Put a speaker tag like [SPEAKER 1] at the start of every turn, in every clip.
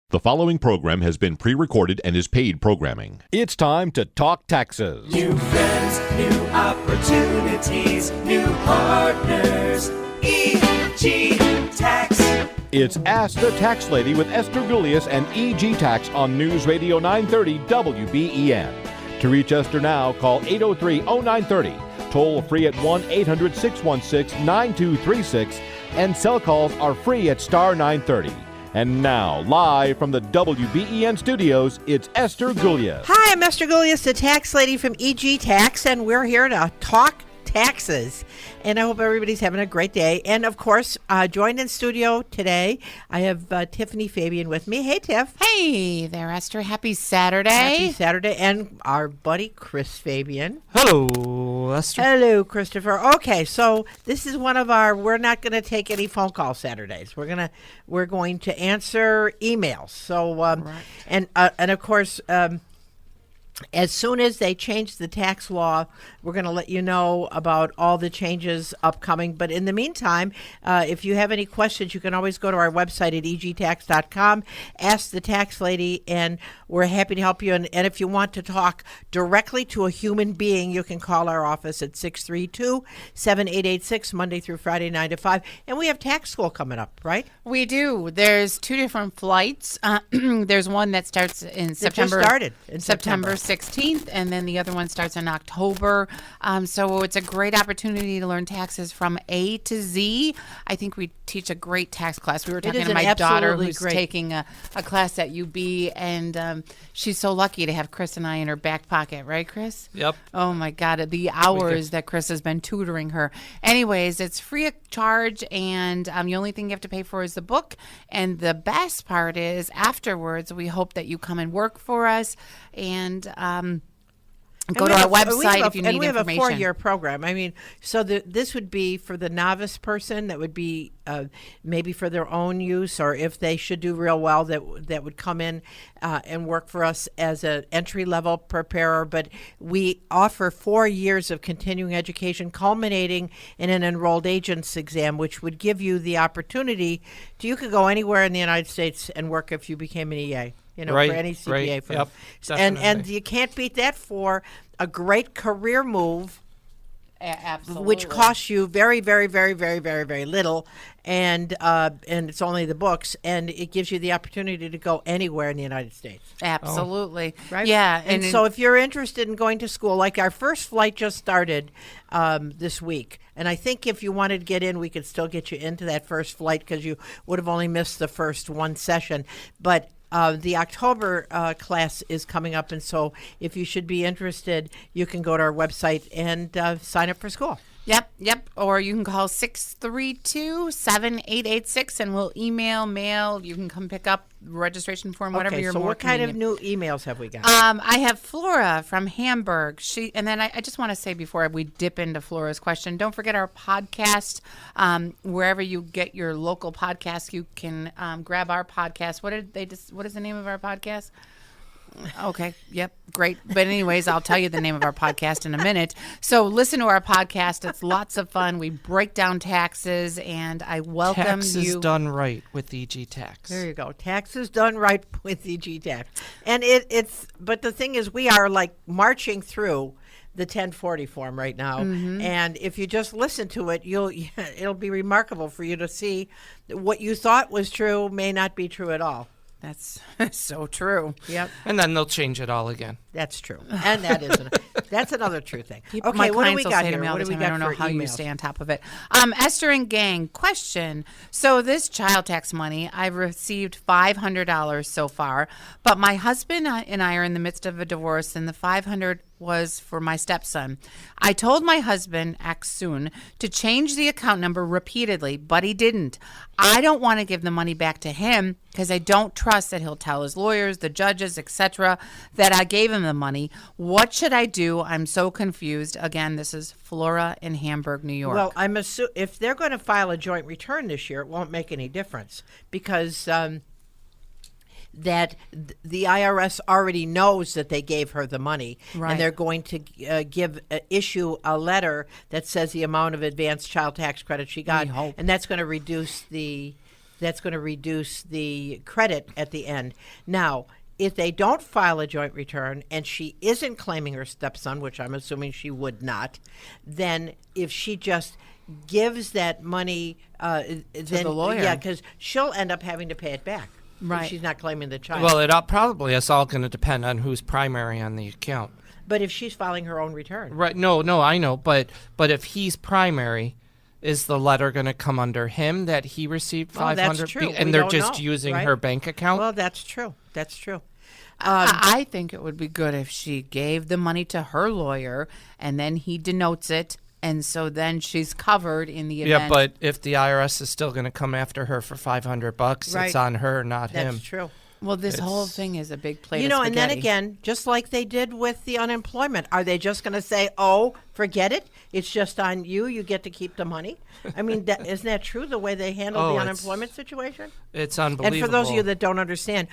[SPEAKER 1] The following program has been pre-recorded and is paid programming.
[SPEAKER 2] It's time to talk taxes.
[SPEAKER 3] New friends, new opportunities, new partners. EG Tax.
[SPEAKER 2] It's Ask the Tax Lady with Esther Gulius and EG Tax on News Radio 930 WBEN. To reach Esther now, call 803-0930. Toll free at 1-800-616-9236. And cell calls are free at star 930. And now, live from the WBEN studios, it's Esther Gulius.
[SPEAKER 4] Hi, I'm Esther Gulius, the tax lady from EG Tax, and we're here to talk taxes. And I hope everybody's having a great day. And, of course, joined in studio today, I have Tiffany Fabian with me. Hey, Tiff.
[SPEAKER 5] Hey there, Esther. Happy Saturday.
[SPEAKER 4] Happy Saturday. And our buddy, Chris Fabian.
[SPEAKER 6] Hello, Esther.
[SPEAKER 4] Hello, Christopher. Okay, so this is one of our, we're not going to take any phone call Saturdays. We're going to answer emails. So, right. and of course, as soon as they change the tax law, we're going to let you know about all the changes upcoming. But in the meantime, if you have any questions, you can always go to our website at egtax.com, ask the tax lady, and we're happy to help you. And if you want to talk directly to a human being, you can call our office at 632-7886, Monday through Friday, 9 to 5. And we have tax school coming up, right?
[SPEAKER 5] We do. There's two different flights. There's one that starts in September.
[SPEAKER 4] Just started in September
[SPEAKER 5] 16th, and then the other one starts in October. So it's a great opportunity to learn taxes from A to Z. I think we teach a great tax class. We were talking to my daughter who's taking a class at UB, and she's so lucky to have Chris and I in her back pocket. Right, Chris?
[SPEAKER 6] Yep.
[SPEAKER 5] Oh, my God. The hours that Chris has been tutoring her. Anyways, it's free of charge, and the only thing you have to pay for is the book. And the best part is afterwards, we hope that you come and work for us and go to our website if you need information. And we have a
[SPEAKER 4] 4-year program. I mean, so this would be for the novice person. That would be maybe for their own use, or if they should do real well, that would come in and work for us as an entry-level preparer. But we offer 4 years of continuing education, culminating in an enrolled agent's exam, which would give you the opportunity you could go anywhere in the United States and work if you became an EA. For any CPA firm.
[SPEAKER 6] Yep,
[SPEAKER 4] and you can't beat that for a great career move.
[SPEAKER 5] Absolutely.
[SPEAKER 4] Which costs you very, very, very, very, very, very little, and it's only the books, and it gives you the opportunity to go anywhere in the United States.
[SPEAKER 5] Absolutely.
[SPEAKER 4] Right?
[SPEAKER 5] Yeah.
[SPEAKER 4] And so if you're interested in going to school, like our first flight just started this week, and I think if you wanted to get in, we could still get you into that first flight because you would have only missed the first one session. But the October class is coming up, and so if you should be interested, you can go to our website and sign up for school.
[SPEAKER 5] Yep. Or you can call 632-7886, and we'll mail. You can come pick up registration form, whatever you're more convenient.
[SPEAKER 4] Kind of new emails have we got?
[SPEAKER 5] I have Flora from Hamburg. And then I just want to say before we dip into Flora's question, don't forget our podcast. Wherever you get your local podcast, you can grab our podcast. What is the name of our podcast? Okay. Yep. Great. But anyways, I'll tell you the name of our podcast in a minute. So listen to our podcast. It's lots of fun. We break down taxes, and I welcome
[SPEAKER 6] Taxes
[SPEAKER 5] you.
[SPEAKER 6] done right with EG Tax.
[SPEAKER 4] There you go. Taxes done right with EG Tax. And but the thing is, we are like marching through the 1040 form right now. Mm-hmm. And if you just listen to it, it'll be remarkable for you to see what you thought was true may not be true at all.
[SPEAKER 5] That's so true.
[SPEAKER 4] Yep.
[SPEAKER 6] And then they'll change it all again.
[SPEAKER 4] That's true. And that's another true thing.
[SPEAKER 5] My what do we got here? What do we got? I don't know how you stay on top of it. Esther and gang, question. So this child tax money, I've received $500 so far, but my husband and I are in the midst of a divorce, and the $500 was for my stepson. I told my husband, act soon, to change the account number repeatedly, but he didn't. I don't want to give the money back to him because I don't trust that he'll tell his lawyers, the judges, etc., that I gave him the money. What should I do? I'm so confused. Again, this is Flora in Hamburg, New York.
[SPEAKER 4] Well, I'm assuming if they're going to file a joint return this year, it won't make any difference because that the IRS already knows that they gave her the money,
[SPEAKER 5] right,
[SPEAKER 4] and they're going to issue a letter that says the amount of advanced child tax credit she got, and that's going to reduce the that's going to reduce the credit at the end. Now, if they don't file a joint return and she isn't claiming her stepson, which I'm assuming she would not, then if she just gives that money
[SPEAKER 5] to the lawyer.
[SPEAKER 4] Yeah, because she'll end up having to pay it back.
[SPEAKER 5] Right.
[SPEAKER 4] If she's not claiming the child.
[SPEAKER 6] Well, probably is all going to depend on who's primary on the account.
[SPEAKER 4] But if she's filing her own return.
[SPEAKER 6] Right. No, I know. But if he's primary, is the letter going to come under him that he received $500?
[SPEAKER 4] That's true.
[SPEAKER 6] And
[SPEAKER 4] We
[SPEAKER 6] they're
[SPEAKER 4] don't
[SPEAKER 6] just
[SPEAKER 4] know,
[SPEAKER 6] using
[SPEAKER 4] right?
[SPEAKER 6] her bank account?
[SPEAKER 4] Well, that's true.
[SPEAKER 5] I think it would be good if she gave the money to her lawyer and then he denotes it. And so then she's covered in the event.
[SPEAKER 6] Yeah, but if the IRS is still going to come after her for $500,
[SPEAKER 4] Right.
[SPEAKER 6] it's on her, not him.
[SPEAKER 4] That's true.
[SPEAKER 5] Well, this whole thing is a big plate of
[SPEAKER 4] And then
[SPEAKER 5] spaghetti.
[SPEAKER 4] again, just like they did with the unemployment, are they just going to say, oh, forget it? It's just on you. You get to keep the money. I mean, isn't that true, the way they handled the unemployment situation?
[SPEAKER 6] It's unbelievable.
[SPEAKER 4] And for those of you that don't understand,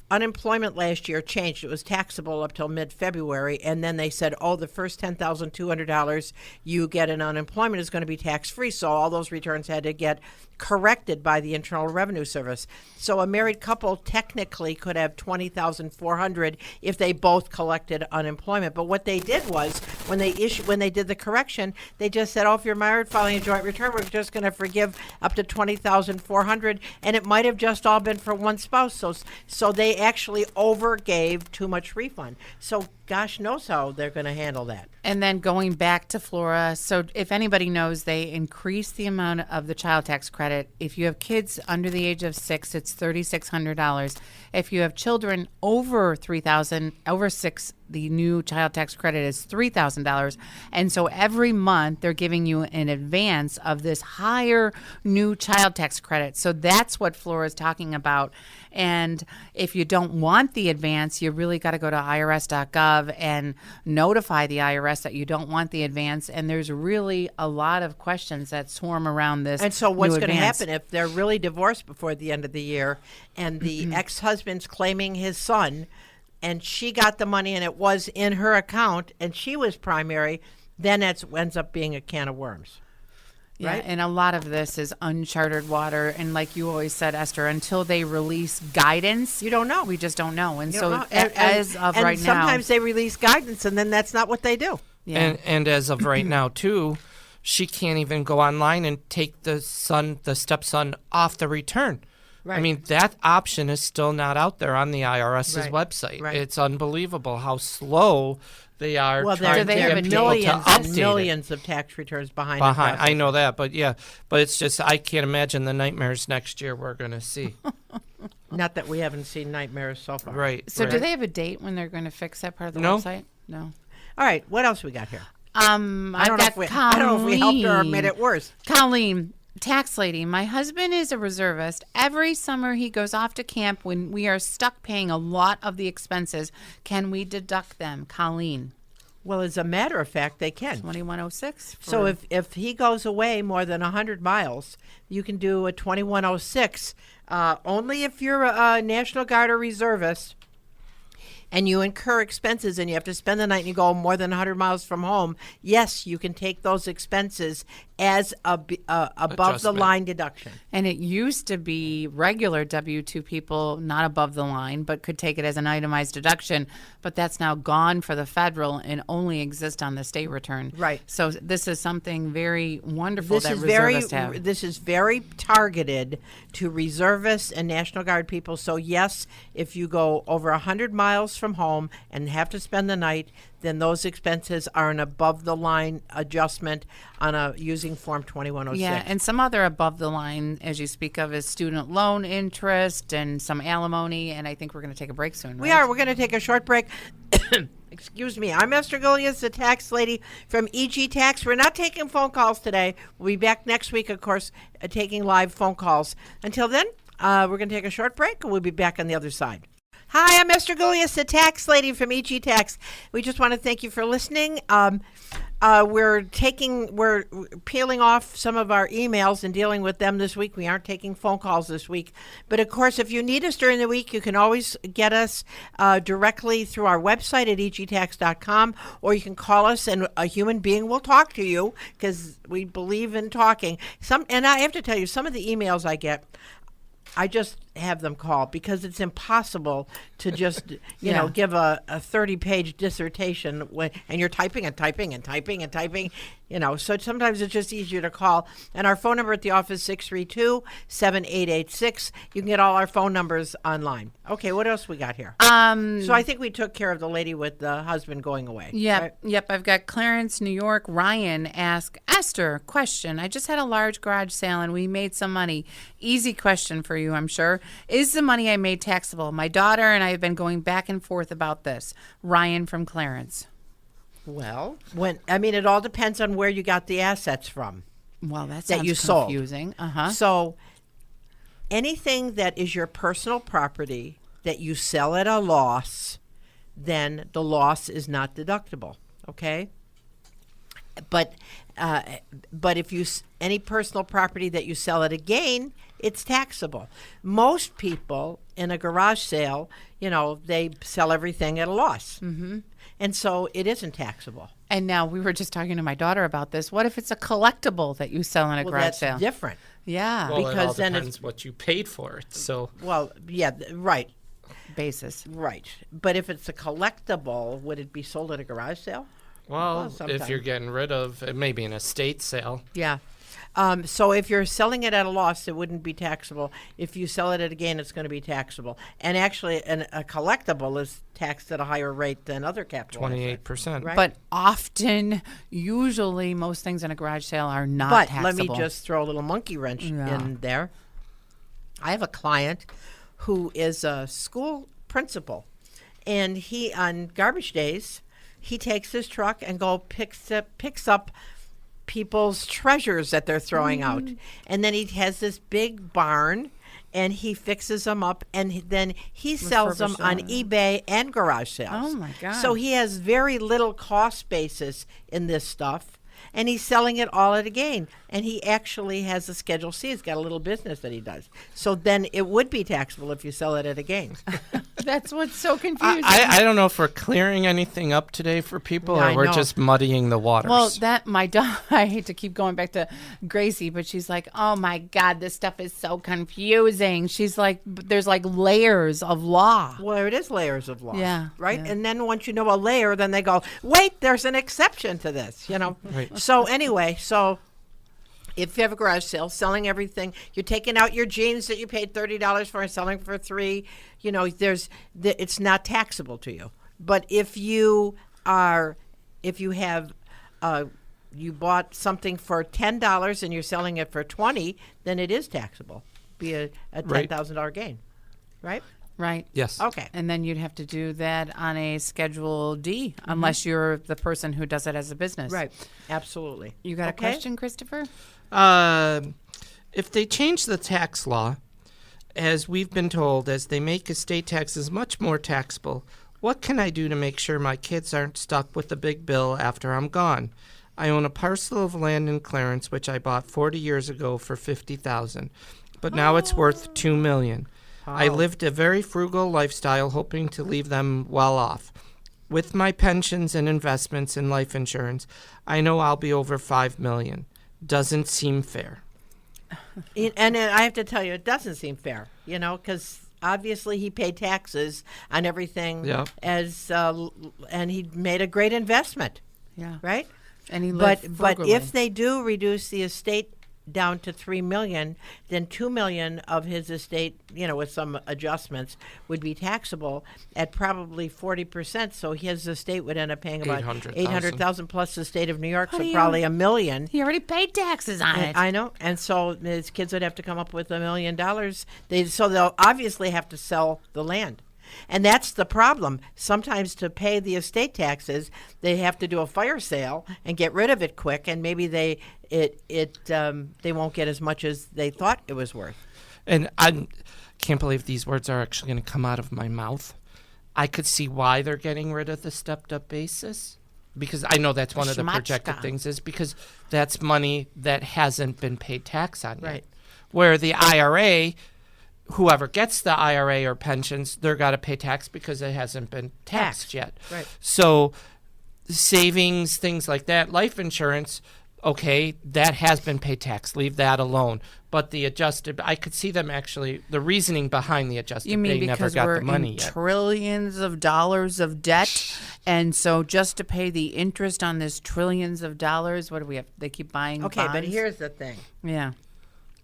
[SPEAKER 4] unemployment last year changed. It was taxable up till mid-February, and then they said, oh, the first $10,200 you get in unemployment is going to be tax-free. So all those returns had to get corrected by the Internal Revenue Service. So a married couple technically could have $20,400 if they both collected unemployment. But what they did was, when they did the correction, they just said, oh, if you're married filing a joint return, we're just going to forgive up to $20,400, and it might have just all been for one spouse. So they actually overgave too much refund. So gosh knows how they're going to handle that.
[SPEAKER 5] And then going back to Flora, so if anybody knows, they increase the amount of the child tax credit. If you have kids under the age of 6, it's $3,600. If you have children over 6, the new child tax credit is $3,000. And so every month they're giving you an advance of this higher new child tax credit. So that's what Flora is talking about. And if you don't want the advance, you really got to go to irs.gov and notify the IRS that you don't want the advance. And there's really a lot of questions that swarm around this.
[SPEAKER 4] And so what's
[SPEAKER 5] going
[SPEAKER 4] to happen if they're really divorced before the end of the year and the ex-husband's claiming his son and she got the money and it was in her account and she was primary, then it ends up being a can of worms.
[SPEAKER 5] Yeah,
[SPEAKER 4] right?
[SPEAKER 5] And a lot of this is uncharted water. And like you always said, Esther, until they release guidance,
[SPEAKER 4] you don't know.
[SPEAKER 5] We just don't know. And
[SPEAKER 4] You
[SPEAKER 5] so
[SPEAKER 4] don't know.
[SPEAKER 5] as of right now.
[SPEAKER 4] And sometimes they release guidance and then that's not what they do.
[SPEAKER 5] Yeah.
[SPEAKER 6] And as of right now, too, she can't even go online and take the stepson off the return.
[SPEAKER 4] Right.
[SPEAKER 6] I mean, that option is still not out there on the IRS's
[SPEAKER 4] Right.
[SPEAKER 6] website.
[SPEAKER 4] Right.
[SPEAKER 6] It's unbelievable how slow they are trying
[SPEAKER 5] they
[SPEAKER 6] to
[SPEAKER 5] have
[SPEAKER 6] get
[SPEAKER 5] a
[SPEAKER 6] people to
[SPEAKER 4] millions
[SPEAKER 6] update
[SPEAKER 4] and
[SPEAKER 6] it.
[SPEAKER 4] millions of tax returns behind. the
[SPEAKER 6] I
[SPEAKER 4] process.
[SPEAKER 6] know that, but it's just I can't imagine the nightmares next year we're going to see.
[SPEAKER 4] Not that we haven't seen nightmares so far.
[SPEAKER 6] Right.
[SPEAKER 5] So
[SPEAKER 6] right.
[SPEAKER 5] do they have a date when they're going to fix that part of the
[SPEAKER 6] No.
[SPEAKER 5] website? No.
[SPEAKER 4] All right, what else we got here?
[SPEAKER 5] I
[SPEAKER 4] don't know if we helped her or made it worse.
[SPEAKER 5] Colleen, tax lady, my husband is a reservist. Every summer he goes off to camp when we are stuck paying a lot of the expenses. Can we deduct them? Colleen.
[SPEAKER 4] Well, as a matter of fact, they can.
[SPEAKER 5] 2106.
[SPEAKER 4] So if he goes away more than 100 miles, you can do a 2106. Only if you're a National Guard or reservist and you incur expenses and you have to spend the night and you go more than 100 miles from home, yes, you can take those expenses as above the line deduction.
[SPEAKER 5] And it used to be regular W-2 people, not above the line, but could take it as an itemized deduction. But that's now gone for the federal and only exists on the state return.
[SPEAKER 4] Right.
[SPEAKER 5] So this is something very wonderful
[SPEAKER 4] This
[SPEAKER 5] that
[SPEAKER 4] is very
[SPEAKER 5] reservists have.
[SPEAKER 4] this is very targeted to reservists and National Guard people. So yes, if you go over 100 miles from home and have to spend the night, then those expenses are an above-the-line adjustment on using Form 2106.
[SPEAKER 5] Yeah, and some other above the line, as you speak of, is student loan interest and some alimony. And I think we're going to take a break soon.
[SPEAKER 4] We
[SPEAKER 5] right?
[SPEAKER 4] are. We're going to take a short break. Excuse me. I'm Esther Gullius, the tax lady from EG Tax. We're not taking phone calls today. We'll be back next week, of course, taking live phone calls. Until then, we're going to take a short break, and we'll be back on the other side. Hi, I'm Esther Gullius, the tax lady from EG Tax. We just want to thank you for listening. we're peeling off some of our emails and dealing with them this week. We aren't taking phone calls this week. But of course, if you need us during the week, you can always get us directly through our website at egtax.com, or you can call us and a human being will talk to you, because we believe in talking. And I have to tell you, some of the emails I get, I just have them call, because it's impossible to just, give a 30-page dissertation and you're typing and typing and typing and typing, so sometimes it's just easier to call. And our phone number at the office, 632-7886. You can get all our phone numbers online. Okay, what else we got here? So I think we took care of the lady with the husband going away.
[SPEAKER 5] Yep,
[SPEAKER 4] right?
[SPEAKER 5] Yep. I've got Clarence, New York. Ryan asked, Esther, question. I just had a large garage sale and we made some money. Easy question for you, I'm sure. Is the money I made taxable? My daughter and I have been going back and forth about this. Ryan from Clarence.
[SPEAKER 4] Well, it all depends on where you got the assets from.
[SPEAKER 5] Well,
[SPEAKER 4] that you
[SPEAKER 5] confusing.
[SPEAKER 4] Sold. So anything that is your personal property that you sell at a loss, then the loss is not deductible. Okay. But if any personal property that you sell at a gain, it's taxable. Most people in a garage sale, they sell everything at a loss. Mm-hmm. And so it isn't taxable.
[SPEAKER 5] And now we were just talking to my daughter about this. What if it's a collectible that you sell in a garage sale?
[SPEAKER 4] That's different.
[SPEAKER 5] Yeah.
[SPEAKER 6] Well,
[SPEAKER 4] because
[SPEAKER 6] it all
[SPEAKER 4] then
[SPEAKER 6] depends what you paid for it. So.
[SPEAKER 4] Well, yeah, right.
[SPEAKER 5] Basis.
[SPEAKER 4] Right. But if it's a collectible, would it be sold at a garage sale?
[SPEAKER 6] Well, if you're getting rid of it, may be an estate sale.
[SPEAKER 4] Yeah. So if you're selling it at a loss, it wouldn't be taxable. If you sell it at a gain, it's going to be taxable. And actually, a collectible is taxed at a higher rate than other capital
[SPEAKER 6] 28%.
[SPEAKER 4] Right?
[SPEAKER 5] But often, usually, most things in a garage sale are not taxable.
[SPEAKER 4] But let me just throw a little monkey wrench in there. I have a client who is a school principal, and he, on garbage days, he takes his truck and picks up people's treasures that they're throwing out. And then he has this big barn and he fixes them up and then he sells them on eBay and garage sales.
[SPEAKER 5] Oh my God.
[SPEAKER 4] So he has very little cost basis in this stuff. And he's selling it all at a gain. And he actually has a Schedule C. He's got a little business that he does. So then it would be taxable if you sell it at a gain.
[SPEAKER 5] That's what's so confusing.
[SPEAKER 6] I don't know if we're clearing anything up today for people or we're just muddying the waters.
[SPEAKER 5] Well, my daughter, I hate to keep going back to Gracie, but she's like, oh my God, this stuff is so confusing. She's like, there's like layers of law.
[SPEAKER 4] Well, it is layers of law.
[SPEAKER 5] Yeah.
[SPEAKER 4] Right?
[SPEAKER 5] Yeah.
[SPEAKER 4] And then once you know a layer, then they go, wait, there's an exception to this,
[SPEAKER 6] Right.
[SPEAKER 4] So anyway, if you have a garage sale, selling everything, you're taking out your jeans that you paid $30 for and selling for $3, it's not taxable to you. But if you bought something for $10 and you're selling it for $20, then it is taxable. Be a $10,000 gain, right?
[SPEAKER 5] Right.
[SPEAKER 6] Yes.
[SPEAKER 4] Okay.
[SPEAKER 5] And then you'd have to do that on a Schedule D, unless you're the person who does it as a business.
[SPEAKER 4] Right. Absolutely.
[SPEAKER 5] You got a question, Christopher?
[SPEAKER 6] If they change the tax law, as we've been told, as they make estate taxes much more taxable, what can I do to make sure my kids aren't stuck with a big bill after I'm gone? I own a parcel of land in Clarence, which I bought 40 years ago for $50,000, but now it's worth $2 million. I lived a very frugal lifestyle, hoping to leave them well off. With my pensions and investments in life insurance, I know I'll be over $5 million. Doesn't seem fair.
[SPEAKER 4] And I have to tell you, it doesn't seem fair, because obviously he paid taxes on everything and he made a great investment.
[SPEAKER 5] Yeah.
[SPEAKER 4] Right?
[SPEAKER 5] And he lived
[SPEAKER 4] but
[SPEAKER 5] frugally.
[SPEAKER 4] if they do reduce the estate down to $3 million, then $2 million of his estate, with some adjustments, would be taxable at probably 40%. So his estate would end up paying about $800,000 plus the state of New York, so probably $1 million.
[SPEAKER 5] He already paid taxes on it.
[SPEAKER 4] I know, and so his kids would have to come up with $1 million. So they'll obviously have to sell the land. And that's the problem. Sometimes to pay the estate taxes, they have to do a fire sale and get rid of it quick, and maybe they won't get as much as they thought it was worth.
[SPEAKER 6] And I can't believe these words are actually going to come out of my mouth. I could see why they're getting rid of the stepped-up basis. because I know that's one of the projected things, is because that's money that hasn't been paid tax on yet.
[SPEAKER 4] Right.
[SPEAKER 6] Where the IRA, whoever gets the IRA or pensions, they're got to pay tax because it hasn't been taxed yet.
[SPEAKER 4] Right.
[SPEAKER 6] So savings, things like that, life insurance, okay, that has been paid tax. Leave that alone. But the adjusted, I could see them actually, the reasoning behind the adjusted,
[SPEAKER 5] You mean
[SPEAKER 6] they never
[SPEAKER 5] because
[SPEAKER 6] got
[SPEAKER 5] we're
[SPEAKER 6] the money
[SPEAKER 5] in
[SPEAKER 6] yet.
[SPEAKER 5] trillions of dollars of debt, and so just to pay the interest on this trillions of dollars, what do we have? They keep buying
[SPEAKER 4] Okay, but
[SPEAKER 5] bonds?
[SPEAKER 4] here's the thing.
[SPEAKER 5] Yeah.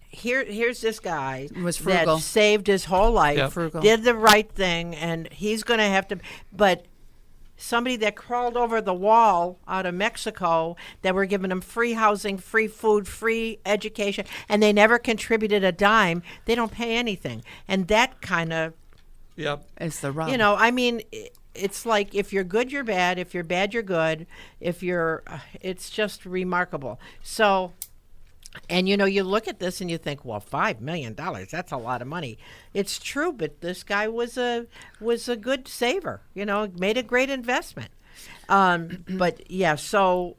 [SPEAKER 4] Here's this guy
[SPEAKER 5] Was frugal.
[SPEAKER 4] that saved his whole life,
[SPEAKER 6] Yep.
[SPEAKER 5] Frugal.
[SPEAKER 4] did the right thing, and he's going to have to. But somebody that crawled over the wall out of Mexico, that were giving them free housing, free food, free education, and they never contributed a dime, they don't pay anything. And that kind of,
[SPEAKER 6] Yep.
[SPEAKER 5] It's the rub.
[SPEAKER 4] I mean, it's like if you're good, you're bad. If you're bad, you're good. If you're, it's just remarkable. So. And, you look at this and you think, well, $5 million, that's a lot of money. It's true, but this guy was a good saver, made a great investment. But, yeah, so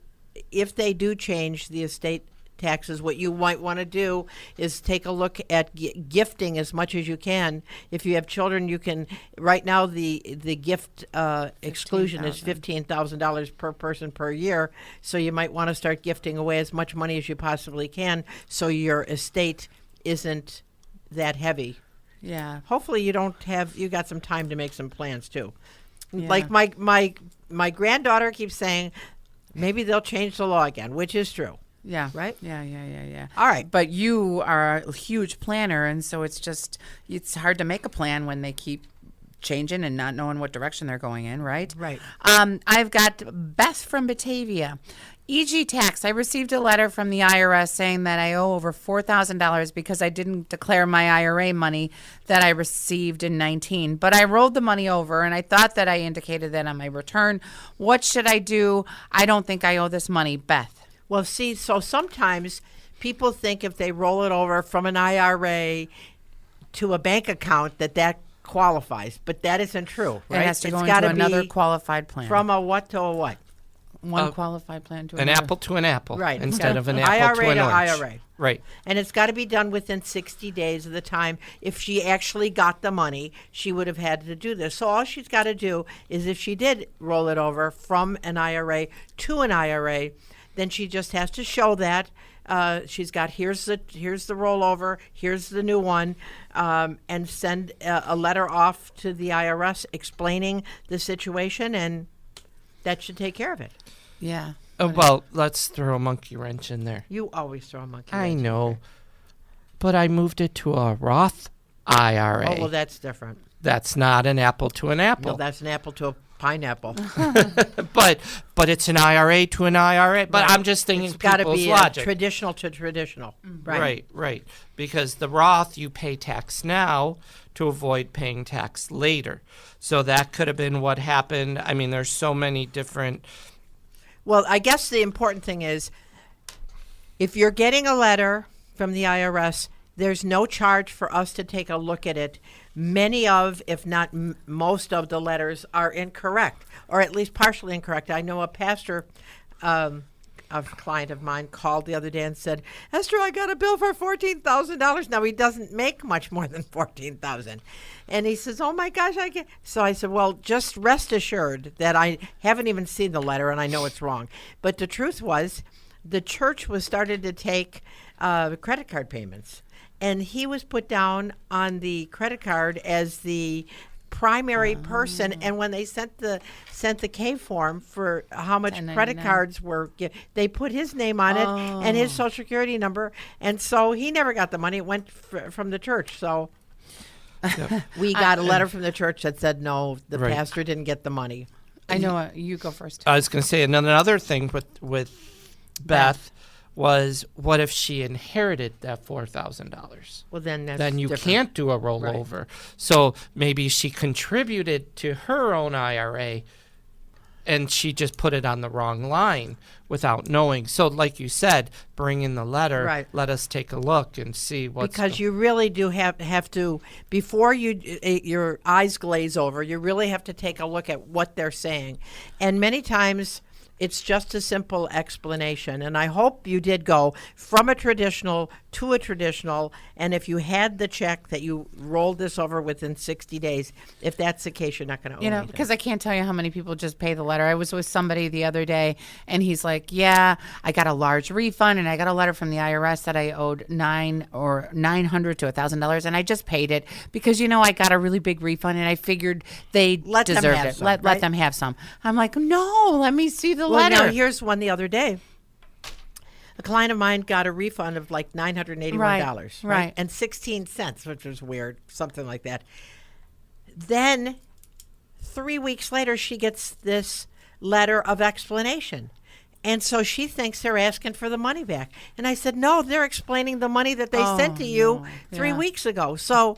[SPEAKER 4] if they do change the estate taxes, what you might want to do is take a look at gifting as much as you can. If you have children, you can. Right now, the gift exclusion is $15,000 per person per year. So you might want to start gifting away as much money as you possibly can, so your estate isn't that heavy.
[SPEAKER 5] Yeah.
[SPEAKER 4] Hopefully, you got some time to make some plans too.
[SPEAKER 5] Yeah.
[SPEAKER 4] Like my granddaughter keeps saying, maybe they'll change the law again, which is true.
[SPEAKER 5] Yeah.
[SPEAKER 4] Right?
[SPEAKER 5] Yeah.
[SPEAKER 4] All right.
[SPEAKER 5] But you are a huge planner, and so it's hard to make a plan when they keep changing and not knowing what direction they're going in, right?
[SPEAKER 4] Right.
[SPEAKER 5] I've got Beth from Batavia. EG tax. I received a letter from the IRS saying that I owe over $4,000 because I didn't declare my IRA money that I received in 19. But I rolled the money over, and I thought that I indicated that on my return. What should I do? I don't think I owe this money. Beth.
[SPEAKER 4] Well, see, so sometimes people think if they roll it over from an IRA to a bank account that qualifies, but that isn't true, right?
[SPEAKER 5] It has to go
[SPEAKER 4] gotta
[SPEAKER 5] into another
[SPEAKER 4] be
[SPEAKER 5] qualified plan.
[SPEAKER 4] from a what to a what?
[SPEAKER 5] One qualified plan to
[SPEAKER 6] An
[SPEAKER 5] another.
[SPEAKER 6] apple to an apple,
[SPEAKER 4] Right.
[SPEAKER 6] instead of an
[SPEAKER 4] IRA
[SPEAKER 6] apple to an
[SPEAKER 4] to
[SPEAKER 6] orange.
[SPEAKER 4] IRA.
[SPEAKER 6] Right.
[SPEAKER 4] And it's got to be done within 60 days of the time. If she actually got the money, she would have had to do this. So all she's got to do is, if she did roll it over from an IRA to an IRA, then she just has to show that she's got here's the rollover, here's the new one, and send a letter off to the IRS explaining the situation, and that should take care of it.
[SPEAKER 5] Yeah.
[SPEAKER 6] Well, let's throw a monkey wrench in there.
[SPEAKER 4] You always throw a monkey
[SPEAKER 6] I
[SPEAKER 4] wrench in
[SPEAKER 6] know,
[SPEAKER 4] there.
[SPEAKER 6] but I moved it to a Roth IRA.
[SPEAKER 4] Oh, well, that's different.
[SPEAKER 6] That's not an apple to an apple.
[SPEAKER 4] No, that's an apple to a pineapple.
[SPEAKER 6] but it's an IRA to an IRA. But
[SPEAKER 4] Right.
[SPEAKER 6] I'm just thinking
[SPEAKER 4] It's got to
[SPEAKER 6] people's
[SPEAKER 4] be
[SPEAKER 6] logic.
[SPEAKER 4] traditional to traditional.
[SPEAKER 6] Right. Because the Roth, you pay tax now to avoid paying tax later. So that could have been what happened. I mean, there's so many different.
[SPEAKER 4] Well, I guess the important thing is, if you're getting a letter from the IRS, there's no charge for us to take a look at it. Many of, if not most of the letters are incorrect, or at least partially incorrect. I know a pastor, a client of mine, called the other day and said, Esther, I got a bill for $14,000. Now, he doesn't make much more than $14,000. And he says, oh, my gosh, I can't. So I said, well, just rest assured that I haven't even seen the letter, and I know it's wrong. But the truth was, the church was started to take credit card payments. And he was put down on the credit card as the primary person. And when they sent the K form for how much credit
[SPEAKER 5] 1099.
[SPEAKER 4] cards were, they put his name on it and his social security number. And so he never got the money. It went from the church. So we got a letter from the church that said, no, the
[SPEAKER 6] Right.
[SPEAKER 4] pastor didn't get the money.
[SPEAKER 5] I know. You go first.
[SPEAKER 6] I was going to say another thing with Beth was, what if she inherited that $4,000?
[SPEAKER 4] Well, then that's
[SPEAKER 6] Then you
[SPEAKER 4] different.
[SPEAKER 6] can't do a rollover. So maybe she contributed to her own IRA and she just put it on the wrong line without knowing. So like you said, bring in the letter,
[SPEAKER 4] Right.
[SPEAKER 6] let us take a look and see what's
[SPEAKER 4] because you really do have to, before your eyes glaze over, you really have to take a look at what they're saying. And many times It's just a simple explanation, and I hope you did go from a traditional to a traditional, and if you had the check that you rolled this over within 60 days, if that's the case, you're not going to owe anything.
[SPEAKER 5] Because I can't tell you how many people just pay the letter. I was with somebody the other day, and he's like, yeah, I got a large refund, and I got a letter from the IRS that I owed $900 to $1,000, and I just paid it because, I got a really big refund, and I figured they deserved it. Let them have some. I'm like, no, let me see the letter.
[SPEAKER 4] Now, here's one the other day. A client of mine got a refund of like $981,
[SPEAKER 5] right?
[SPEAKER 4] And 16 cents, which was weird, something like that. Then 3 weeks later, she gets this letter of explanation. And so she thinks they're asking for the money back. And I said, no, they're explaining the money that they sent to you 3 weeks ago. So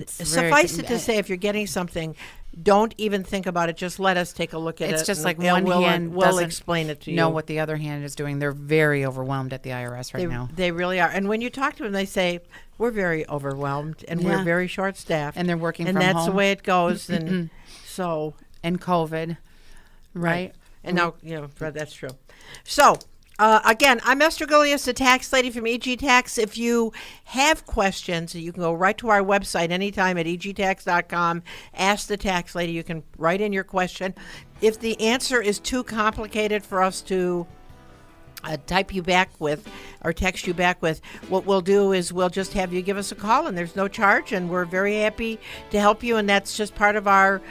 [SPEAKER 4] suffice it to say, if you're getting something, don't even think about it. Just let us take a look at it.
[SPEAKER 5] It's just like one hand
[SPEAKER 4] we'll explain it to you.
[SPEAKER 5] Know what the other hand is doing. They're very overwhelmed at the IRS right now.
[SPEAKER 4] They really are. And when you talk to them, they say, we're very overwhelmed and we're very short-staffed.
[SPEAKER 5] And they're working from
[SPEAKER 4] home. And that's
[SPEAKER 5] home.
[SPEAKER 4] the way it goes. And so.
[SPEAKER 5] And COVID. Right.
[SPEAKER 4] And now, that's true. So, again, I'm Esther Gullius, the tax lady from EG Tax. If you have questions, you can go right to our website anytime at egtax.com. Ask the tax lady. You can write in your question. If the answer is too complicated for us to type you back with or text you back with, what we'll do is we'll just have you give us a call, and there's no charge, and we're very happy to help you, and that's just part of our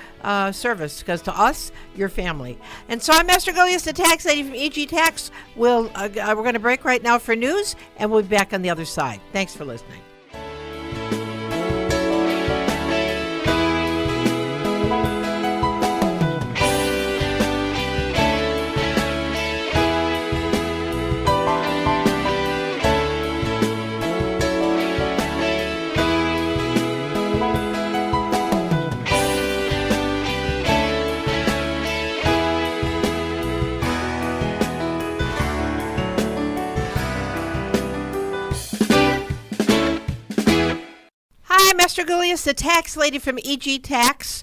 [SPEAKER 4] service, because to us, you're family. And so I'm Esther Gullius, the tax lady from EG Tax. We're going to break right now for news, and we'll be back on the other side. Thanks for listening. Esther Gullius, the tax lady from EG Tax.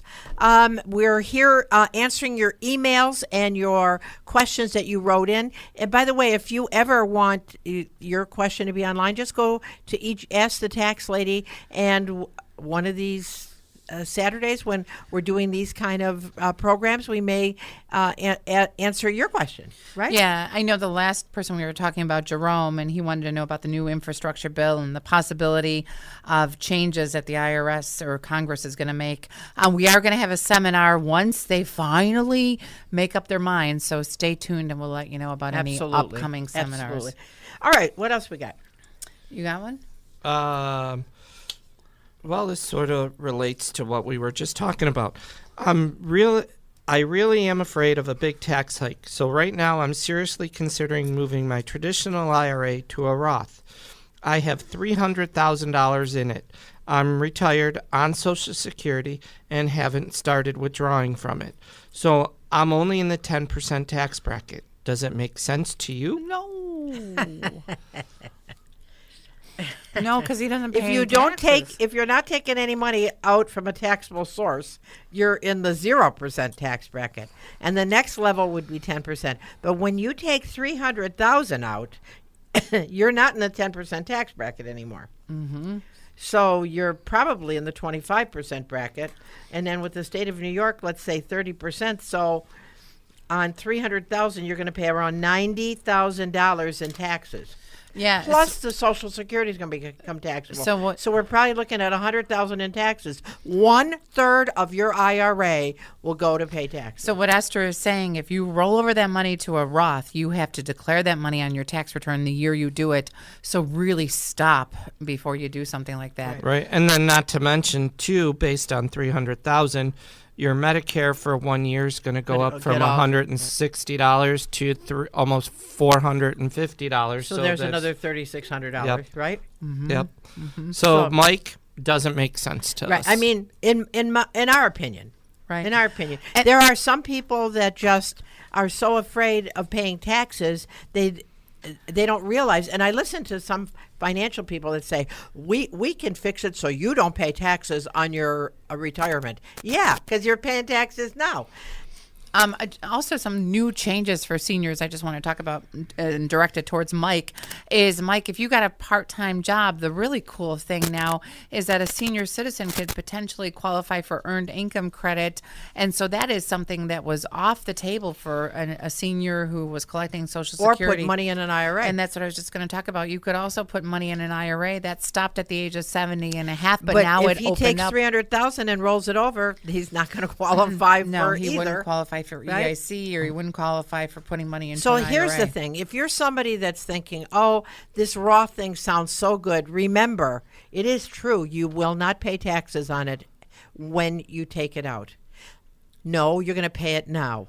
[SPEAKER 4] We're here answering your emails and your questions that you wrote in. And by the way, if you ever want your question to be online, just go to Ask the Tax Lady, and one of these Saturdays when we're doing these kind of programs, we may answer your question, right?
[SPEAKER 5] Yeah, I know the last person we were talking about, Jerome, and he wanted to know about the new infrastructure bill and the possibility of changes that the IRS or Congress is going to make. We are going to have a seminar once they finally make up their minds, so stay tuned and we'll let you know about any upcoming seminars.
[SPEAKER 4] Absolutely. All right, what else we got?
[SPEAKER 5] You got one?
[SPEAKER 6] Well, this sort of relates to what we were just talking about. I really am afraid of a big tax hike. So right now I'm seriously considering moving my traditional IRA to a Roth. I have $300,000 in it. I'm retired on Social Security and haven't started withdrawing from it. So I'm only in the 10% tax bracket. Does it make sense to you?
[SPEAKER 5] No. No, because he doesn't pay
[SPEAKER 4] if you're not taking any money out from a taxable source, you're in the 0% tax bracket. And the next level would be 10%. But when you take $300,000 out, you're not in the 10% tax bracket anymore. Mm-hmm. So you're probably in the 25% bracket. And then with the state of New York, let's say 30%. So on $300,000, you're going to pay around $90,000 in taxes.
[SPEAKER 5] Yeah.
[SPEAKER 4] Plus the Social Security is going to become taxable. So we're probably looking at $100,000 in taxes. 1/3 of your IRA will go to pay taxes.
[SPEAKER 5] So what Esther is saying, if you roll over that money to a Roth, you have to declare that money on your tax return the year you do it. So really stop before you do something like that.
[SPEAKER 6] Right. And then not to mention, too, based on $300,000, your Medicare for 1 year is going to go up from $160 to almost $450.
[SPEAKER 4] So there's another $3,600, right?
[SPEAKER 6] Mm-hmm. Yep. Mm-hmm. So Mike, doesn't make sense to us.
[SPEAKER 4] Right. I mean, in our opinion. Right. In our opinion. There are some people that just are so afraid of paying taxes, they don't realize, and I listen to some financial people that say, we can fix it so you don't pay taxes on your retirement. Yeah, because you're paying taxes now.
[SPEAKER 5] Also, some new changes for seniors I just want to talk about and direct it towards Mike is, Mike, if you got a part-time job, the really cool thing now is that a senior citizen could potentially qualify for earned income credit. And so that is something that was off the table for a senior who was collecting Social Security.
[SPEAKER 4] Or put money in an IRA.
[SPEAKER 5] And that's what I was just going to talk about. You could also put money in an IRA. That stopped at the age of 70 and a half, but now it opened up.
[SPEAKER 4] If he takes $300,000 and rolls it over, he's not going to qualify for
[SPEAKER 5] he
[SPEAKER 4] either.
[SPEAKER 5] Wouldn't qualify for EIC, or he wouldn't qualify for putting money into
[SPEAKER 4] So
[SPEAKER 5] an
[SPEAKER 4] here's
[SPEAKER 5] IRA.
[SPEAKER 4] the thing. If you're somebody that's thinking, oh, this Roth thing sounds so good, remember, it is true. You will not pay taxes on it when you take it out. No, you're going to pay it now.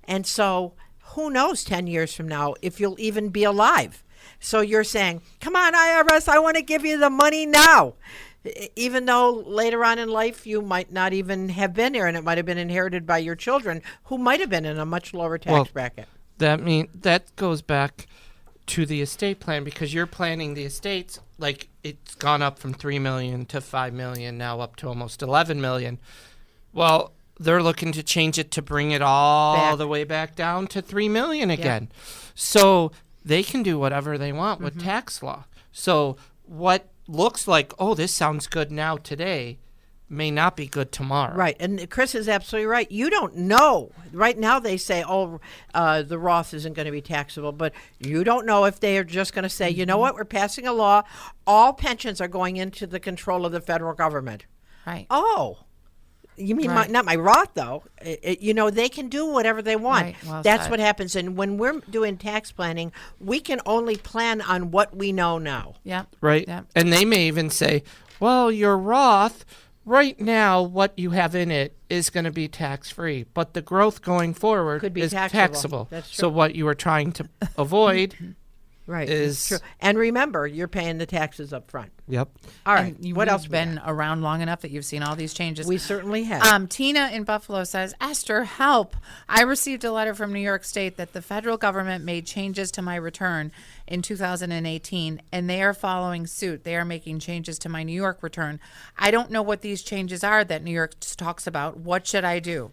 [SPEAKER 4] And so who knows 10 years from now if you'll even be alive. So you're saying, come on, IRS, I want to give you the money now. Even though later on in life you might not even have been there, and it might have been inherited by your children who might have been in a much lower tax bracket.
[SPEAKER 6] That goes back to the estate plan, because you're planning the estates like it's gone up from $3 million to $5 million, now up to almost $11 million. Well, they're looking to change it to bring it all the way back down to $3 million again. Yeah. So they can do whatever they want with tax law. So what looks like, oh, this sounds good now today, may not be good tomorrow.
[SPEAKER 4] Right. And Chris is absolutely right. You don't know. Right now they say, oh, the Roth isn't going to be taxable. But you don't know if they are just going to say, you know what, we're passing a law. All pensions are going into the control of the federal government.
[SPEAKER 5] Right.
[SPEAKER 4] Oh. You mean not my Roth, though. They can do whatever they want.
[SPEAKER 5] Right. Well
[SPEAKER 4] That's
[SPEAKER 5] said.
[SPEAKER 4] what happens. And when we're doing tax planning, we can only plan on what we know now.
[SPEAKER 5] Yeah.
[SPEAKER 6] Right.
[SPEAKER 5] Yeah.
[SPEAKER 6] And they may even say, well, your Roth, right now, what you have in it is going to be tax-free. But the growth going forward
[SPEAKER 4] Could be
[SPEAKER 6] is
[SPEAKER 4] taxable. That's true.
[SPEAKER 6] So what you were trying to avoid
[SPEAKER 4] Right.
[SPEAKER 6] is
[SPEAKER 4] true. And remember, you're paying the taxes up front.
[SPEAKER 6] Yep.
[SPEAKER 4] All right.
[SPEAKER 5] What else? Been around long enough that you've seen all these changes.
[SPEAKER 4] We certainly have.
[SPEAKER 5] Tina in Buffalo says, Esther, help. I received a letter from New York State that the federal government made changes to my return in 2018, and they are following suit. They are making changes to my New York return. I don't know what these changes are that New York talks about. What should I do?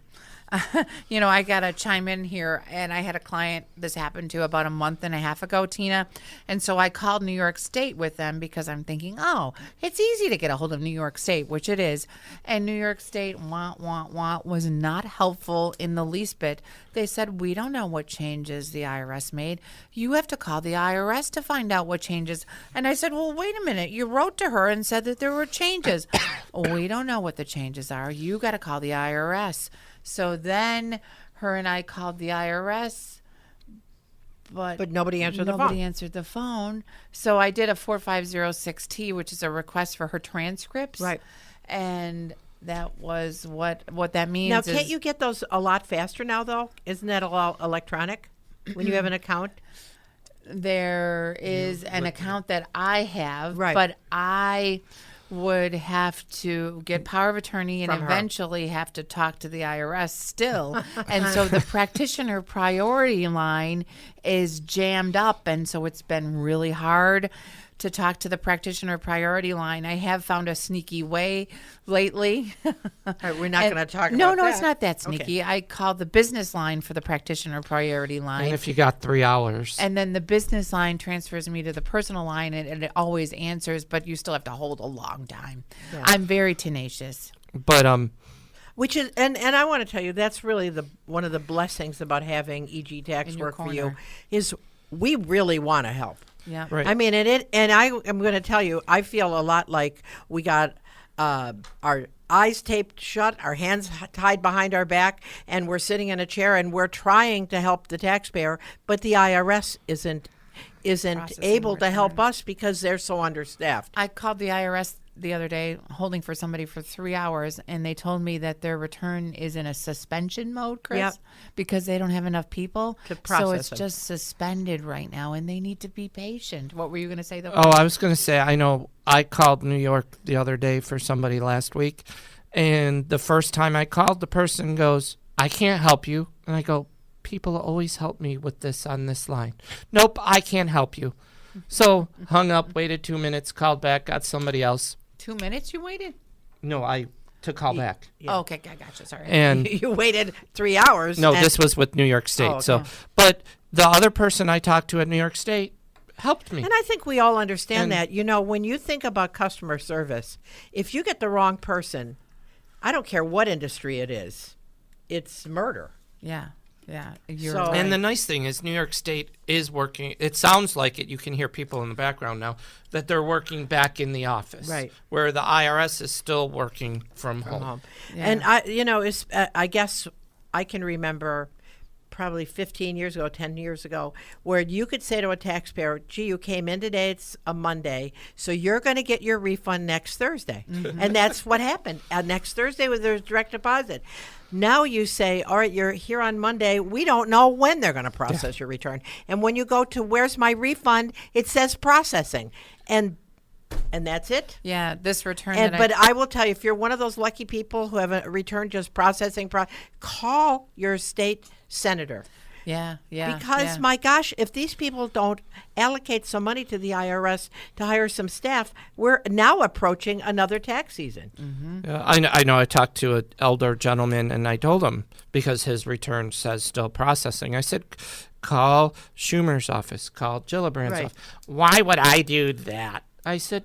[SPEAKER 5] I got to chime in here, and I had a client this happened to about a month and a half ago, Tina, and so I called New York State with them because I'm thinking, oh, it's easy to get a hold of New York State, which it is, and New York State was not helpful in the least bit. They said, we don't know what changes the IRS made. You have to call the IRS to find out what changes. And I said, well, wait a minute. You wrote to her and said that there were changes. We don't know what the changes are. You got to call the IRS. So then her and I called the IRS, but
[SPEAKER 4] nobody answered the phone.
[SPEAKER 5] Nobody answered the phone. So I did a 4506T, which is a request for her transcripts.
[SPEAKER 4] Right.
[SPEAKER 5] And that was what that means.
[SPEAKER 4] Now, can't you get those a lot faster now, though? Isn't that all electronic when you have an account?
[SPEAKER 5] There is an account that I have,
[SPEAKER 4] right.
[SPEAKER 5] But I would have to get power of attorney and eventually have to talk to the IRS still. And so the practitioner priority line is jammed up. And so it's been really hard to talk to the practitioner priority line. I have found a sneaky way lately.
[SPEAKER 4] All right, we're not going to talk about
[SPEAKER 5] No,
[SPEAKER 4] that.
[SPEAKER 5] it's not that sneaky. Okay. I called the business line for the practitioner priority line.
[SPEAKER 6] And if you got 3 hours.
[SPEAKER 5] And then the business line transfers me to the personal line, and it always answers, but you still have to hold a long time. Yeah. I'm very tenacious.
[SPEAKER 6] But
[SPEAKER 4] which is and I want to tell you, that's really one of the blessings about having EG Tax work for you is we really want to help.
[SPEAKER 5] Yeah,
[SPEAKER 6] right.
[SPEAKER 4] I mean, and I am going to tell you, I feel a lot like we got our eyes taped shut, our hands tied behind our back, and we're sitting in a chair and we're trying to help the taxpayer, but the IRS isn't able to help us because they're so understaffed.
[SPEAKER 5] I called the IRS the other day holding for somebody for 3 hours, and they told me that their return is in a suspension mode, Chris,
[SPEAKER 4] yep.
[SPEAKER 5] because they don't have enough people
[SPEAKER 4] to process
[SPEAKER 5] so it's
[SPEAKER 4] them.
[SPEAKER 5] Just suspended right now, and they need to be patient. What were you going to say, though?
[SPEAKER 6] Oh, I was going to say, I know I called New York the other day for somebody last week, and the first time I called, the person goes, I can't help you. And I go, people always help me with this on this line. Nope, I can't help you. So hung up, waited 2 minutes, called back, got somebody else.
[SPEAKER 5] 2 minutes you waited?
[SPEAKER 6] No, I to call back.
[SPEAKER 5] Yeah. Oh, okay, I gotcha. Sorry.
[SPEAKER 6] And
[SPEAKER 4] you waited 3 hours.
[SPEAKER 6] No, this was with New York State.
[SPEAKER 4] Oh, okay.
[SPEAKER 6] So, but the other person I talked to at New York State helped me.
[SPEAKER 4] And I think we all understand that. You know, when you think about customer service, if you get the wrong person, I don't care what industry it is, it's murder.
[SPEAKER 5] Yeah. Yeah.
[SPEAKER 6] And the nice thing is New York State is working. It sounds like it. You can hear people in the background now that they're working back in the office.
[SPEAKER 4] Right.
[SPEAKER 6] Where the IRS is still working from home.
[SPEAKER 4] Yeah. And I guess I can remember probably 15 years ago, 10 years ago, where you could say to a taxpayer, gee, you came in today, it's a Monday, so you're going to get your refund next Thursday. Mm-hmm. And that's what happened. Next Thursday was their direct deposit. Now you say, all right, you're here on Monday. We don't know when they're going to process your return. And when you go to where's my refund, it says processing. And that's it.
[SPEAKER 5] Yeah, this return.
[SPEAKER 4] But I will tell you, if you're one of those lucky people who have a return just processing, call your state senator.
[SPEAKER 5] Yeah.
[SPEAKER 4] Because, my gosh, if these people don't allocate some money to the IRS to hire some staff, we're now approaching another tax season.
[SPEAKER 6] Mm-hmm. I know. I talked to an elder gentleman, and I told him, because his return says still processing, I said, call Schumer's office, call Gillibrand's office. Why would I do that? I said,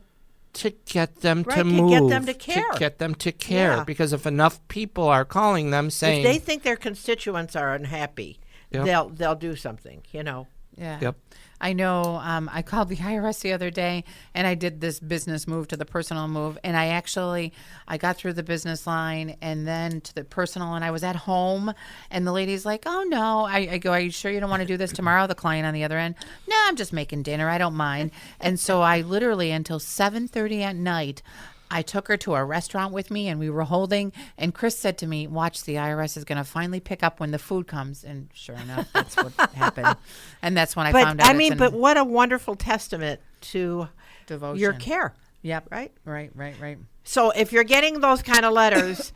[SPEAKER 6] to get them to move.
[SPEAKER 4] To get them to care.
[SPEAKER 6] To get them to care. Yeah. Because if enough people are calling them saying...
[SPEAKER 4] If they think their constituents are unhappy, they'll do something, you know.
[SPEAKER 5] Yeah.
[SPEAKER 6] Yep.
[SPEAKER 5] I know I called the IRS the other day, and I did this business move to the personal move, and I got through the business line and then to the personal, and I was at home, and the lady's like, oh, no. I go, are you sure you don't want to do this tomorrow? The client on the other end, no, I'm just making dinner. I don't mind. And so I literally, until 7:30 at night, I took her to a restaurant with me, and we were holding, and Chris said to me, watch, the IRS is going to finally pick up when the food comes. And sure enough, that's what happened. And that's when I found out.
[SPEAKER 4] But what a wonderful testament to
[SPEAKER 5] devotion.
[SPEAKER 4] Your care.
[SPEAKER 5] Yep.
[SPEAKER 4] Right.
[SPEAKER 5] So
[SPEAKER 4] if you're getting those kind of letters,